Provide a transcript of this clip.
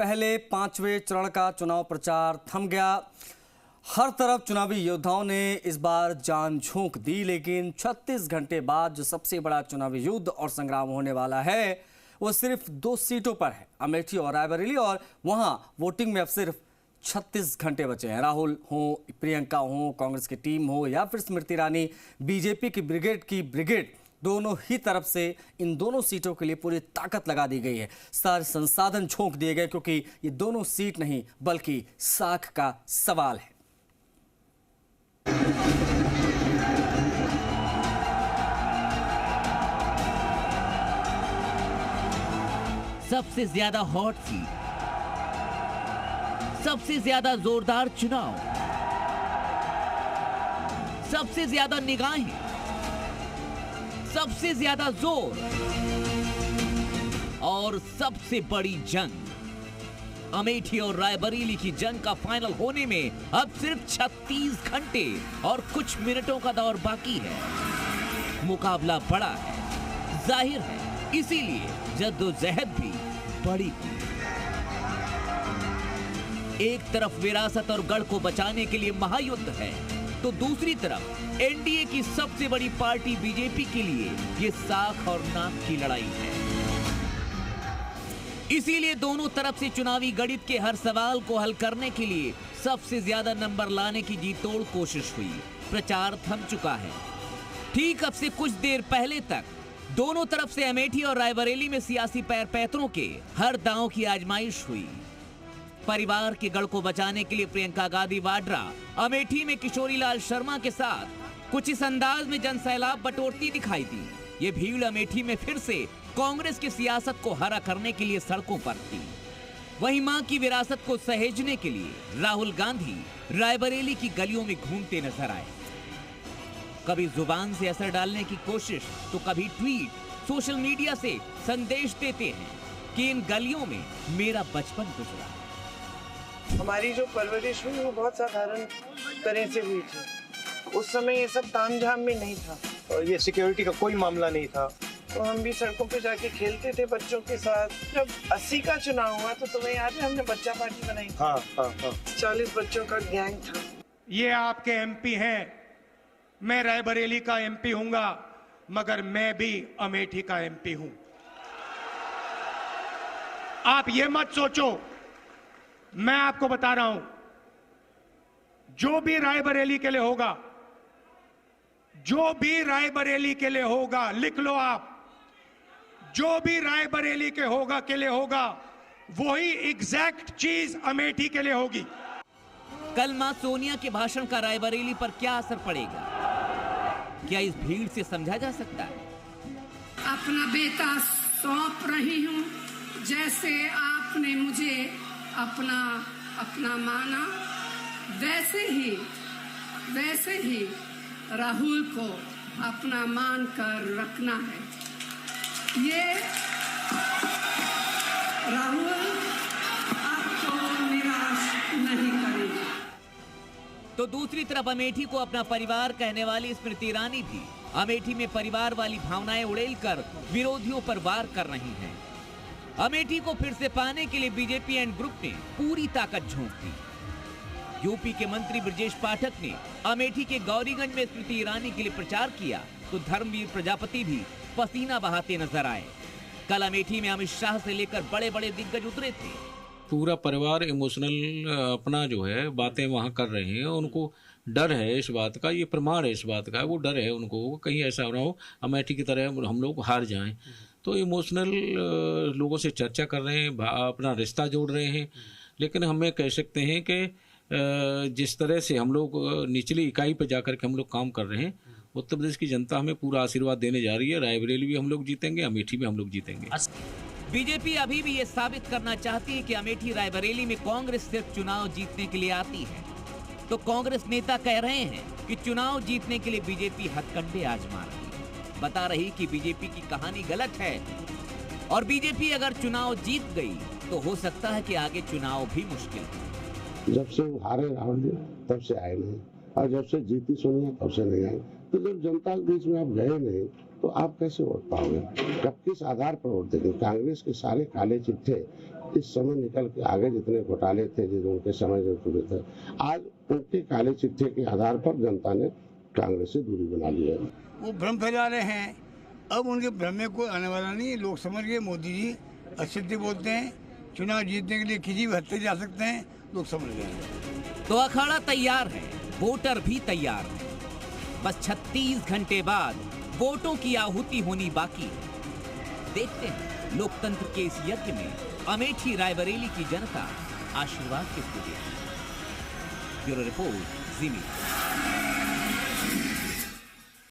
पहले पांचवें चरण का चुनाव प्रचार थम गया। हर तरफ चुनावी योद्धाओं ने इस बार जान झोंक दी, लेकिन 36 घंटे बाद जो सबसे बड़ा चुनावी युद्ध और संग्राम होने वाला है वो सिर्फ 2 सीटों पर है, अमेठी और रायबरेली। और वहां वोटिंग में अब सिर्फ 36 घंटे बचे हैं। राहुल हो, प्रियंका हो, कांग्रेस की टीम हो या फिर स्मृति ईरानी बीजेपी की ब्रिगेड, दोनों ही तरफ से इन दोनों सीटों के लिए पूरी ताकत लगा दी गई है। सारे संसाधन झोंक दिए गए, क्योंकि ये दोनों सीट नहीं बल्कि साख का सवाल है। सबसे ज्यादा हॉट सीट, सबसे ज्यादा जोरदार चुनाव, सबसे ज्यादा निगाहें, सबसे ज्यादा जोर और सबसे बड़ी जंग। अमेठी और रायबरेली की जंग का फाइनल होने में अब सिर्फ 36 घंटे और कुछ मिनटों का दौर बाकी है। मुकाबला बड़ा है, जाहिर है, इसीलिए जद्दोजहद भी बड़ी हुई। एक तरफ विरासत और गढ़ को बचाने के लिए महायुद्ध है, तो दूसरी तरफ एनडीए की सबसे बड़ी पार्टी बीजेपी के लिए ये साख और नाक की लड़ाई है। इसीलिए दोनों तरफ से चुनावी गणित के हर सवाल को हल करने के लिए सबसे ज्यादा नंबर लाने की जी तोड़ कोशिश हुई। प्रचार थम चुका है। ठीक अब से कुछ देर पहले तक दोनों तरफ से अमेठी और रायबरेली में सियासी पैर पैतरों के हर दांव की आजमाइश हुई। परिवार के गढ़ को बचाने के लिए प्रियंका गांधी वाड्रा अमेठी में किशोरीलाल शर्मा के साथ कुछ इस अंदाज में जनसैलाब बटोरती दिखाई दी। ये भीड़ अमेठी में फिर से कांग्रेस की सियासत को हरा करने के लिए सड़कों पर थी। वहीं मां की विरासत को सहेजने के लिए राहुल गांधी रायबरेली की गलियों में घूमते नजर आए। कभी जुबान से असर डालने की कोशिश, तो कभी ट्वीट, सोशल मीडिया से संदेश देते हैं कि इन गलियों में मेरा बचपन गुजरा। हमारी जो परवरिश हुई वो बहुत साधारण तरह से हुई थी। उस समय ये सब तामझाम में नहीं था और ये सिक्योरिटी का कोई मामला नहीं था, तो हम भी सड़कों पे जाके खेलते थे बच्चों के साथ। जब 80 का चुनाव हुआ तो तुम्हें याद है हमने बच्चा पार्टी बनाई थी। हाँ। 40 बच्चों का गैंग था। ये आपके एमपी हैं, मैं रायबरेली का एमपी हूंगा, मगर मैं भी अमेठी का एमपी हूं। आप ये मत सोचो, मैं आपको बता रहा हूं, जो भी रायबरेली के लिए होगा, जो भी रायबरेली के लिए होगा, लिख लो आप, जो भी रायबरेली के लिए होगा वही एग्जैक्ट चीज अमेठी के लिए होगी। कल मां सोनिया के भाषण का रायबरेली पर क्या असर पड़ेगा? क्या इस भीड़ से समझा जा सकता है? अपना बेटा सौंप रही हूं, जैसे आपने मुझे अपना माना, वैसे ही राहुल को अपना मान कर रखना है। ये राहुल आपको निराश नहीं करेगा। तो दूसरी तरफ अमेठी को अपना परिवार कहने वाली स्मृति ईरानी भी अमेठी में परिवार वाली भावनाएं उड़ेलकर विरोधियों पर वार कर रही हैं। अमेठी को फिर से पाने के लिए बीजेपी एंड ग्रुप ने पूरी ताकत झोंक दी। यूपी के मंत्री ब्रजेश पाठक ने अमेठी के गौरीगंज में स्मृति ईरानी के लिए प्रचार किया, तो धर्मवीर प्रजापति भी पसीना बहाते नजर आए। कल अमेठी में अमित शाह से लेकर बड़े बड़े दिग्गज उतरे थे। पूरा परिवार इमोशनल अपना जो है बातें वहाँ कर रहे हैं। उनको डर है इस बात का, ये प्रमाण है इस बात का, वो डर है उनको कहीं ऐसा ना हो अमेठी की तरह हम लोग हार जाएं। तो इमोशनल लोगों से चर्चा कर रहे हैं, अपना रिश्ता जोड़ रहे हैं। लेकिन हमें कह सकते हैं कि जिस तरह से हम लोग निचली इकाई पर जाकर के हम लोग काम कर रहे हैं, उत्तर प्रदेश की जनता हमें पूरा आशीर्वाद देने जा रही है। रायबरेली भी हम लोग जीतेंगे, अमेठी भी हम लोग जीतेंगे। बीजेपी अभी भी ये साबित करना चाहती है कि अमेठी रायबरेली में कांग्रेस सिर्फ चुनाव जीतने के लिए आती है। तो कांग्रेस नेता कह रहे हैं कि चुनाव जीतने के लिए बीजेपी हथकंडे आजमा रही है, बता रही कि बीजेपी की कहानी गलत है और बीजेपी अगर चुनाव जीत गई तो हो सकता है कि आगे चुनाव भी मुश्किल है। जब से हारे राहुल जी तब से आए नहीं, और जब से जीती सोनिया तब से नहीं आए। तो जब जनता के बीच में आप गए नहीं तो आप कैसे वोट पाओगे? जब किस आधार पर वोट देंगे? कांग्रेस के सारे काले चिट्ठे इस समय निकल के आगे जितने घोटाले थे जो उनके समय जो शुरू थे, आज उनके काले चिट्ठे के आधार पर जनता ने कांग्रेस से दूरी बना ली है। वो भ्रम फैला रहे हैं, अब उनके भ्रम में कोई आने वाला नहीं। लोग समझ गए मोदी जी असत्य बोलते हैं, चुनाव जीतने के लिए किसी भी हद तक जा सकते हैं, लोग समझ गए। तो अखाड़ा तैयार है, वोटर भी तैयार है। बस 36 घंटे बाद वोटों की आहुति होनी बाकी है। देखते हैं लोकतंत्र के इस यज्ञ में अमेठी रायबरेली की जनता आशीर्वाद किसको देती है। ब्यूरो रिपोर्ट, जी मीडिया।